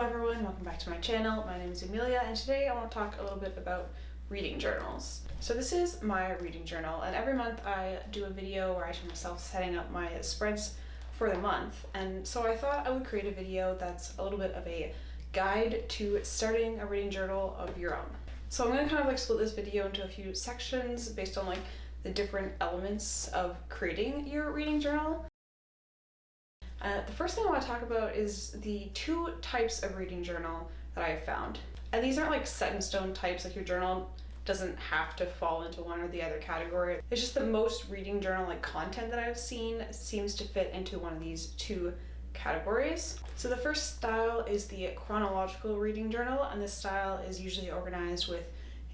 everyone, welcome back to my channel. My name is Amelia and today I want to talk a little bit about reading journals. So this is my reading journal, and every month I do a video where I show myself setting up my spreads for the month, and so I thought I would create a video that's a little bit of a guide to starting a reading journal of your own. So I'm going to kind of split this video into a few sections based on the different elements of creating your reading journal. The first thing I want to talk about is the two types of reading journal that I have found. And these aren't set in stone types, your journal doesn't have to fall into one or the other category. It's just that most reading journal content that I've seen seems to fit into one of these two categories. So the first style is the chronological reading journal, and this style is usually organized with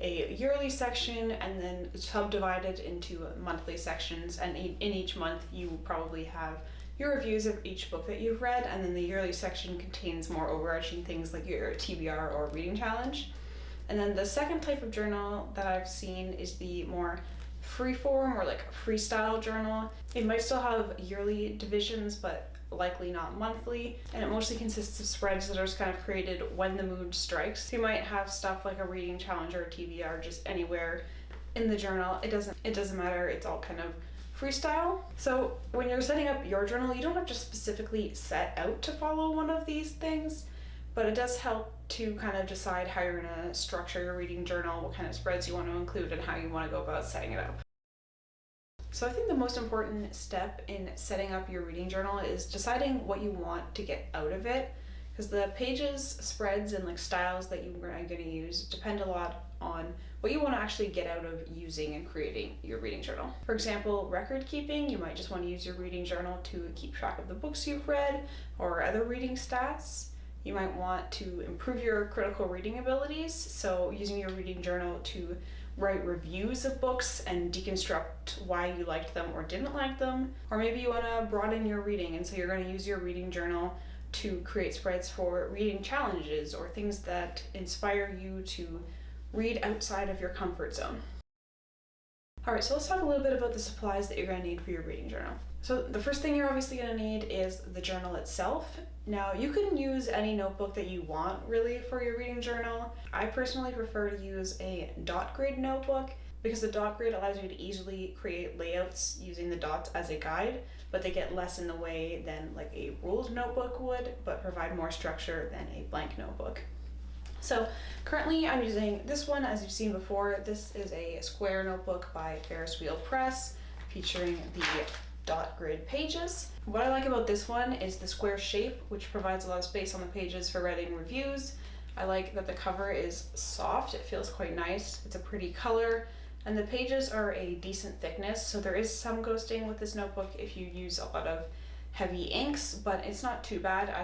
a yearly section and then subdivided into monthly sections, and in each month you will probably have your reviews of each book that you've read, and then the yearly section contains more overarching things like your TBR or reading challenge. And then the second type of journal that I've seen is the more freeform or freestyle journal. It might still have yearly divisions, but likely not monthly, and it mostly consists of spreads that are just kind of created when the mood strikes. So you might have stuff like a reading challenge or a TBR just anywhere in the journal. It doesn't matter, it's all kind of freestyle. So when you're setting up your journal, you don't have to specifically set out to follow one of these things, but it does help to kind of decide how you're going to structure your reading journal, what kind of spreads you want to include, and how you want to go about setting it up. So I think the most important step in setting up your reading journal is deciding what you want to get out of it, because the pages, spreads, and styles that you are going to use depend a lot on what you want to actually get out of using and creating your reading journal. For example, record keeping, you might just want to use your reading journal to keep track of the books you've read or other reading stats. You might want to improve your critical reading abilities, so using your reading journal to write reviews of books and deconstruct why you liked them or didn't like them. Or maybe you want to broaden your reading, and so you're going to use your reading journal to create spreads for reading challenges or things that inspire you to read outside of your comfort zone. Alright, so let's talk a little bit about the supplies that you're going to need for your reading journal. So the first thing you're obviously going to need is the journal itself. Now, you can use any notebook that you want really for your reading journal. I personally prefer to use a dot grid notebook because the dot grid allows you to easily create layouts using the dots as a guide, but they get less in the way than a ruled notebook would, but provide more structure than a blank notebook. So currently I'm using this one, as you've seen before. This is a square notebook by Ferris Wheel Press featuring the dot grid pages. What I like about this one is the square shape, which provides a lot of space on the pages for writing reviews. I like that the cover is soft, it feels quite nice, it's a pretty color, and the pages are a decent thickness, so there is some ghosting with this notebook if you use a lot of heavy inks, but it's not too bad.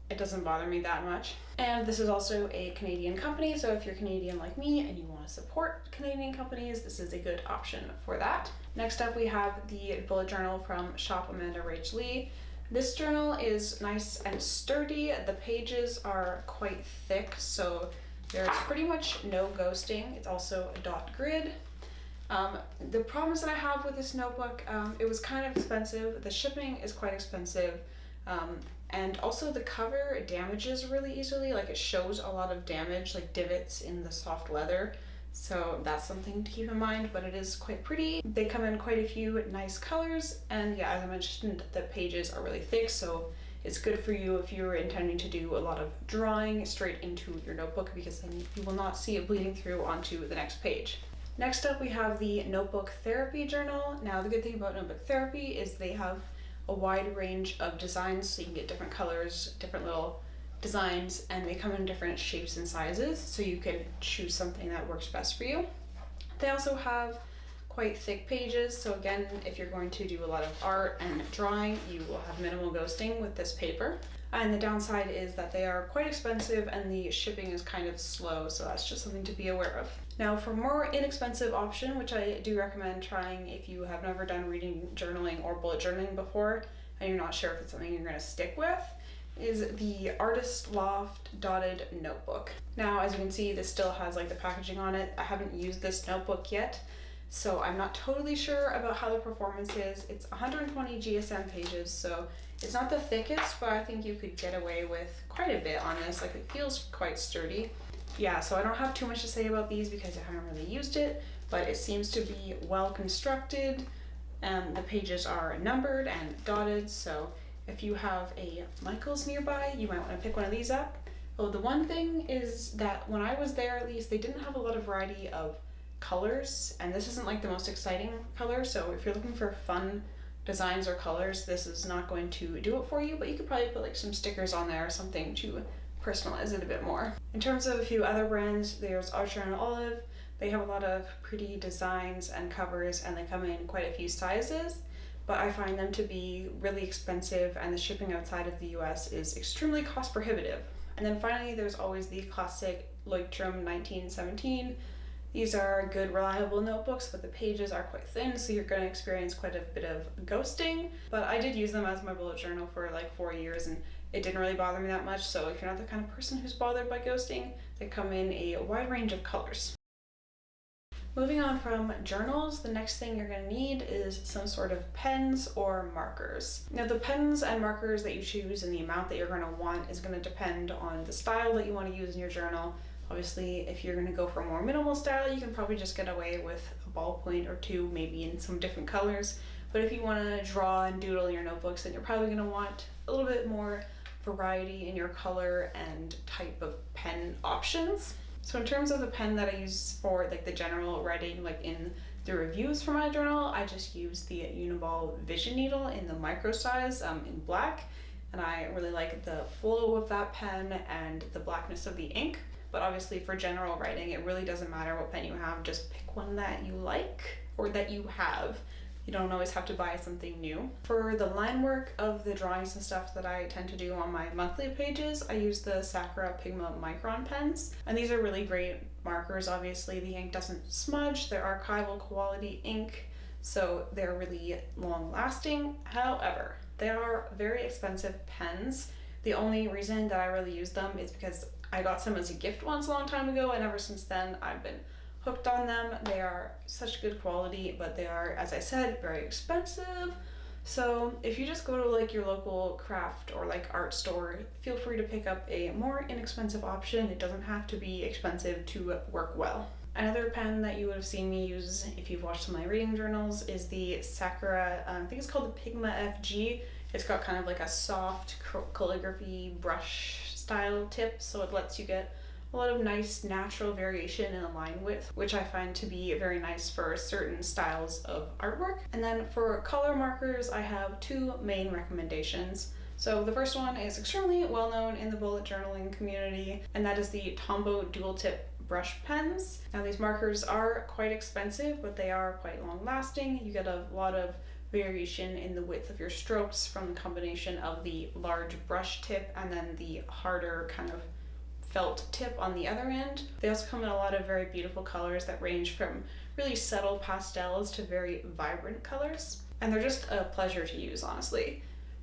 It doesn't bother me that much. And this is also a Canadian company, so if you're Canadian like me and you want to support Canadian companies, this is a good option for that. Next up, we have the bullet journal from Shop Amanda Rach Lee. This journal is nice and sturdy. The pages are quite thick, so there's pretty much no ghosting. It's also a dot grid. The problems that I have with this notebook, it was kind of expensive. The shipping is quite expensive. And also the cover damages really easily. It shows a lot of damage, divots in the soft leather. So that's something to keep in mind, but it is quite pretty. They come in quite a few nice colors, and yeah, as I mentioned, the pages are really thick, so it's good for you if you're intending to do a lot of drawing straight into your notebook, because then you will not see it bleeding through onto the next page. Next up, we have the Notebook Therapy Journal. Now, the good thing about Notebook Therapy is they have a wide range of designs, so you can get different colors, different little designs, and they come in different shapes and sizes, so you can choose something that works best for you. They also have quite thick pages, so again, if you're going to do a lot of art and drawing, you will have minimal ghosting with this paper. And the downside is that they are quite expensive and the shipping is kind of slow, so that's just something to be aware of. Now, for a more inexpensive option, which I do recommend trying if you have never done reading journaling or bullet journaling before and you're not sure if it's something you're going to stick with, is the Artist Loft Dotted Notebook. Now, as you can see, this still has the packaging on it. I haven't used this notebook yet, so I'm not totally sure about how the performance is. It's 120 GSM pages, so It's not the thickest, but I think you could get away with quite a bit on this. Like, it feels quite sturdy. Yeah, so I don't have too much to say about these because I haven't really used it, but it seems to be well constructed. The pages are numbered and dotted, so if you have a Michaels nearby, you might want to pick one of these up. Oh, the one thing is that when I was there, at least, they didn't have a lot of variety of colors, and this isn't like the most exciting color, so if you're looking for fun designs or colors, this is not going to do it for you, but you could probably put like some stickers on there or something to personalize it a bit more. In terms of a few other brands, there's Archer and Olive. They have a lot of pretty designs and covers, and they come in quite a few sizes, but I find them to be really expensive, and the shipping outside of the US is extremely cost prohibitive. And then finally, there's always the classic Leuchtturm 1917. These are good, reliable notebooks, but the pages are quite thin, so you're going to experience quite a bit of ghosting. But I did use them as my bullet journal for like 4 years, and it didn't really bother me that much. So if you're not the kind of person who's bothered by ghosting, they come in a wide range of colors. Moving on from journals, the next thing you're going to need is some sort of pens or markers. Now, the pens and markers that you choose and the amount that you're going to want is going to depend on the style that you want to use in your journal. Obviously, if you're going to go for a more minimal style, you can probably just get away with a ballpoint or two, maybe in some different colors. But if you want to draw and doodle in your notebooks, then you're probably going to want a little bit more variety in your color and type of pen options. So in terms of the pen that I use for like the general writing, like in the reviews for my journal, I just use the Uniball Vision Needle in the micro size in black. And I really like the flow of that pen and the blackness of the ink. But obviously for general writing, it really doesn't matter what pen you have, just pick one that you like or that you have. You don't always have to buy something new. For the line work of the drawings and stuff that I tend to do on my monthly pages, I use the Sakura Pigma Micron pens. And these are really great markers. Obviously, the ink doesn't smudge, they're archival quality ink, so they're really long lasting. However, they are very expensive pens. The only reason that I really use them is because I got some as a gift once a long time ago, and ever since then I've been hooked on them. They are such good quality, but they are, as I said, very expensive. So if you just go to like your local craft or like art store, feel free to pick up a more inexpensive option. It doesn't have to be expensive to work well. Another pen that you would have seen me use if you've watched some of my reading journals is the Sakura, I think it's called the Pigma FG. It's got kind of like a soft calligraphy brush style tip, so it lets you get a lot of nice natural variation in the line width, which I find to be very nice for certain styles of artwork. And then for color markers, I have two main recommendations. So the first one is extremely well known in the bullet journaling community, and that is the Tombow dual tip brush pens. Now these markers are quite expensive, but they are quite long lasting. You get a lot of variation in the width of your strokes from the combination of the large brush tip and then the harder kind of felt tip on the other end. They also come in a lot of very beautiful colors that range from really subtle pastels to very vibrant colors. And they're just a pleasure to use, honestly.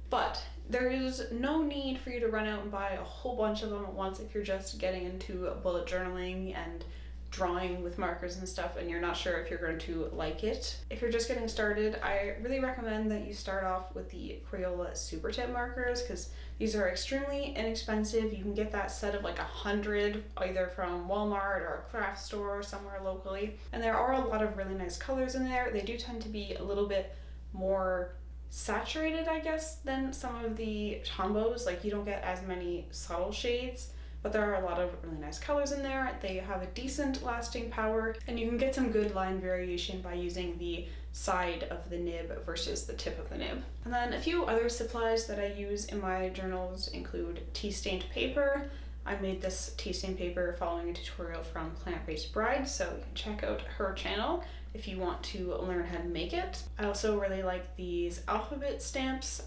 But there is no need for you to run out and buy a whole bunch of them at once if you're just getting into bullet journaling and drawing with markers and stuff and you're not sure if you're going to like it. If you're just getting started, I really recommend that you start off with the Crayola Super Tip markers because these are extremely inexpensive. You can get that set of like 100 either from Walmart or a craft store or somewhere locally. And there are a lot of really nice colors in there. They do tend to be a little bit more saturated, I guess, than some of the Tombows. Like you don't get as many subtle shades, but there are a lot of really nice colors in there. They have a decent lasting power, and you can get some good line variation by using the side of the nib versus the tip of the nib. And then a few other supplies that I use in my journals include tea stained paper. I made this tea stained paper following a tutorial from Plant Based Bride, so you can check out her channel if you want to learn how to make it. I also really like these alphabet stamps.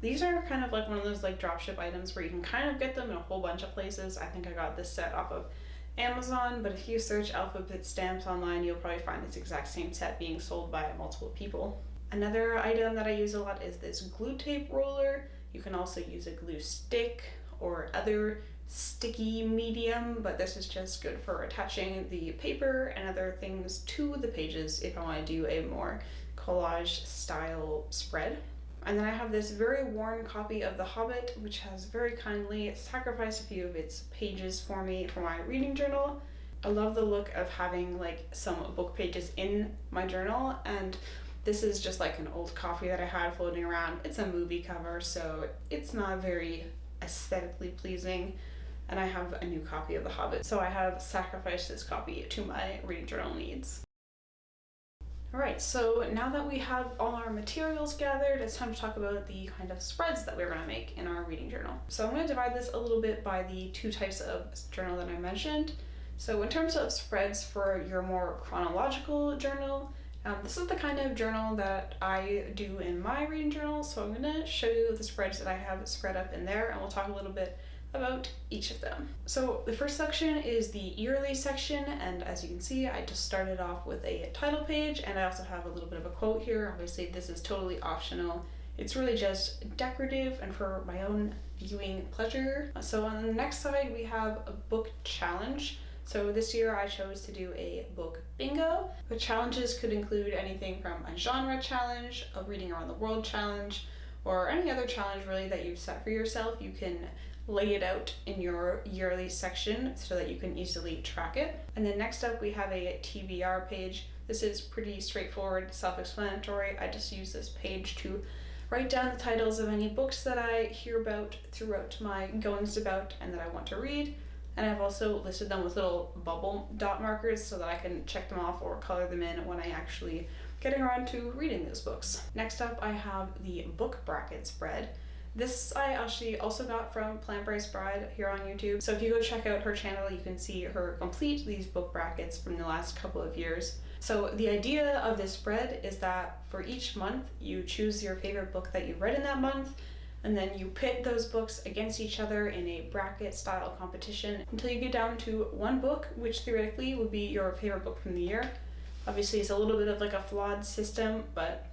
These are kind of like one of those like dropship items where you can kind of get them in a whole bunch of places. I think I got this set off of Amazon, but if you search alphabet stamps online, you'll probably find this exact same set being sold by multiple people. Another item that I use a lot is this glue tape roller. You can also use a glue stick or other sticky medium, but this is just good for attaching the paper and other things to the pages if I want to do a more collage style spread. And then I have this very worn copy of The Hobbit, which has very kindly sacrificed a few of its pages for me for my reading journal. I love the look of having like some book pages in my journal, and this is just like an old copy that I had floating around. It's a movie cover, so it's not very aesthetically pleasing, and I have a new copy of The Hobbit, so I have sacrificed this copy to my reading journal needs. Alright, so now that we have all our materials gathered, it's time to talk about the kind of spreads that we're going to make in our reading journal. So I'm going to divide this a little bit by the two types of journal that I mentioned. So in terms of spreads for your more chronological journal, this is the kind of journal that I do in my reading journal, so I'm going to show you the spreads that I have spread up in there, and we'll talk a little bit about each of them. So the first section is the yearly section, and as you can see, I just started off with a title page, and I also have a little bit of a quote here. Obviously this is totally optional. It's really just decorative and for my own viewing pleasure. So on the next side we have a book challenge. So this year I chose to do a book bingo. The challenges could include anything from a genre challenge, a reading around the world challenge, or any other challenge really that you've set for yourself. You can lay it out in your yearly section so that you can easily track it. And then next up we have a TBR page. This is pretty straightforward, self-explanatory. I just use this page to write down the titles of any books that I hear about throughout my goings about and that I want to read. And I've also listed them with little bubble dot markers so that I can check them off or color them in when I actually get around to reading those books. Next up I have the book bracket spread. This I actually also got from Plant-Based Bride here on YouTube. So if you go check out her channel, you can see her complete these book brackets from the last couple of years. So the idea of this spread is that for each month, you choose your favorite book that you read in that month, and then you pit those books against each other in a bracket style competition until you get down to one book, which theoretically would be your favorite book from the year. Obviously it's a little bit of like a flawed system, but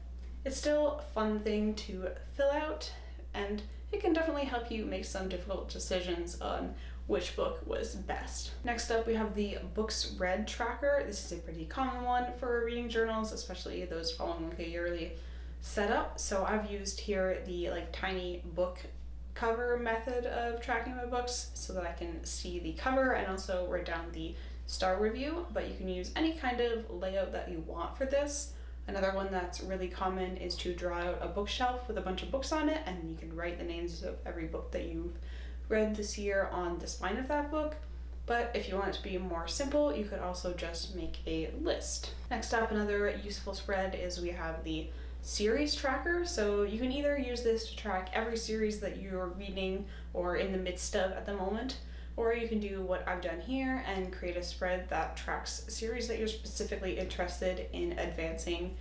it's still a fun thing to fill out, and it can definitely help you make some difficult decisions on which book was best. Next up we have the books read tracker. This is a pretty common one for reading journals, especially those following like a yearly setup. So I've used here the like tiny book cover method of tracking my books so that I can see the cover and also write down the star review, but you can use any kind of layout that you want for this. Another one that's really common is to draw out a bookshelf with a bunch of books on it, and you can write the names of every book that you've read this year on the spine of that book. But if you want it to be more simple, you could also just make a list. Next up, another useful spread is we have the series tracker. So you can either use this to track every series that you're reading or in the midst of at the moment, or you can do what I've done here and create a spread that tracks series that you're specifically interested in advancing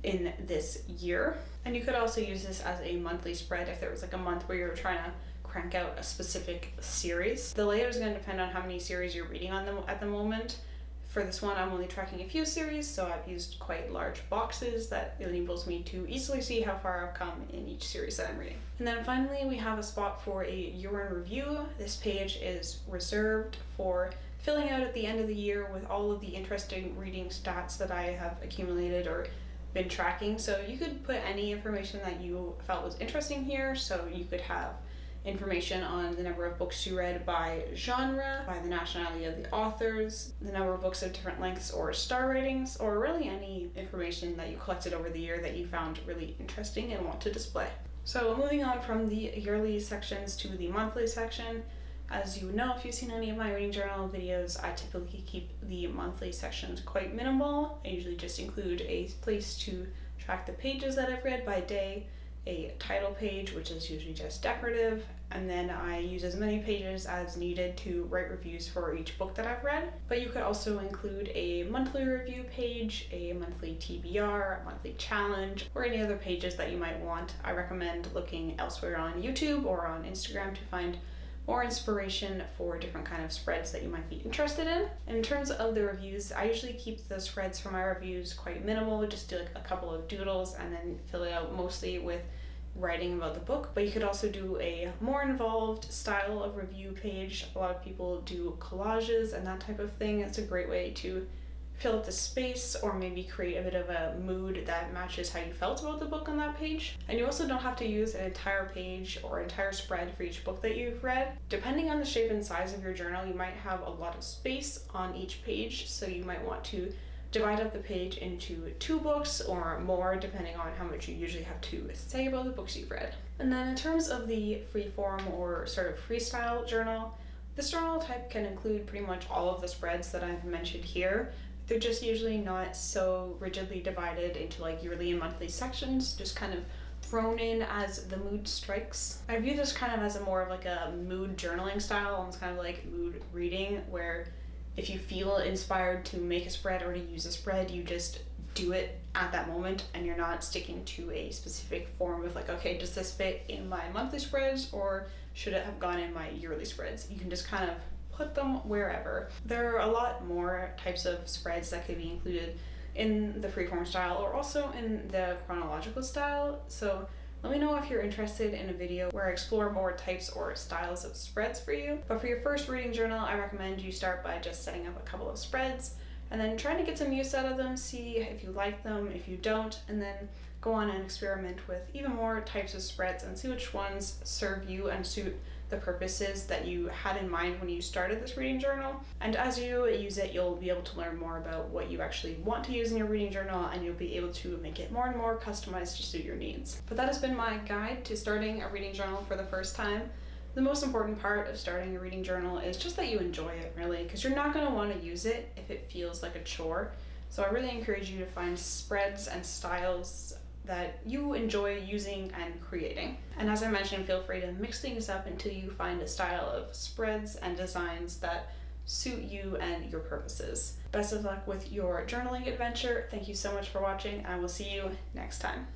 in this year. And you could also use this as a monthly spread if there was like a month where you're trying to crank out a specific series. The layout is going to depend on how many series you're reading on them at the moment. For this one, I'm only tracking a few series, so I've used quite large boxes that enables me to easily see how far I've come in each series that I'm reading. And then finally, we have a spot for a year in review. This page is reserved for filling out at the end of the year with all of the interesting reading stats that I have accumulated or been tracking. So you could put any information that you felt was interesting here. So you could have information on the number of books you read by genre, by the nationality of the authors, the number of books of different lengths or star ratings, or really any information that you collected over the year that you found really interesting and want to display. So moving on from the yearly sections to the monthly section, as you know if you've seen any of my reading journal videos, I typically keep the monthly sections quite minimal. I usually just include a place to track the pages that I've read by day, a title page, which is usually just decorative, and then I use as many pages as needed to write reviews for each book that I've read. But you could also include a monthly review page, a monthly TBR, a monthly challenge, or any other pages that you might want. I recommend looking elsewhere on YouTube or on Instagram to find more inspiration for different kind of spreads that you might be interested in. In terms of the reviews, I usually keep the spreads for my reviews quite minimal, just do like a couple of doodles and then fill it out mostly with writing about the book. But you could also do a more involved style of review page. A lot of people do collages and that type of thing. It's a great way to fill up the space or maybe create a bit of a mood that matches how you felt about the book on that page. And you also don't have to use an entire page or entire spread for each book that you've read. Depending on the shape and size of your journal, you might have a lot of space on each page, so you might want to divide up the page into 2 books or more, depending on how much you usually have to say about the books you've read. And then in terms of the freeform or sort of freestyle journal, this journal type can include pretty much all of the spreads that I've mentioned here. They're just usually not so rigidly divided into like yearly and monthly sections, just kind of thrown in as the mood strikes. I view this kind of as a more of like a mood journaling style, almost kind of like mood reading, where if you feel inspired to make a spread or to use a spread, you just do it at that moment and you're not sticking to a specific form of like, okay, does this fit in my monthly spreads or should it have gone in my yearly spreads? You can just kind of put them wherever. There are a lot more types of spreads that could be included in the freeform style or also in the chronological style. So let me know if you're interested in a video where I explore more types or styles of spreads for you. But for your first reading journal, I recommend you start by just setting up a couple of spreads and then trying to get some use out of them, see if you like them, if you don't, and then go on and experiment with even more types of spreads and see which ones serve you and suit the purposes that you had in mind when you started this reading journal. And as you use it, you'll be able to learn more about what you actually want to use in your reading journal, and you'll be able to make it more and more customized to suit your needs. But that has been my guide to starting a reading journal for the first time. The most important part of starting a reading journal is just that you enjoy it, really, because you're not going to want to use it if it feels like a chore. So I really encourage you to find spreads and styles that you enjoy using and creating. And as I mentioned, feel free to mix things up until you find a style of spreads and designs that suit you and your purposes. Best of luck with your journaling adventure. Thank you so much for watching. I will see you next time.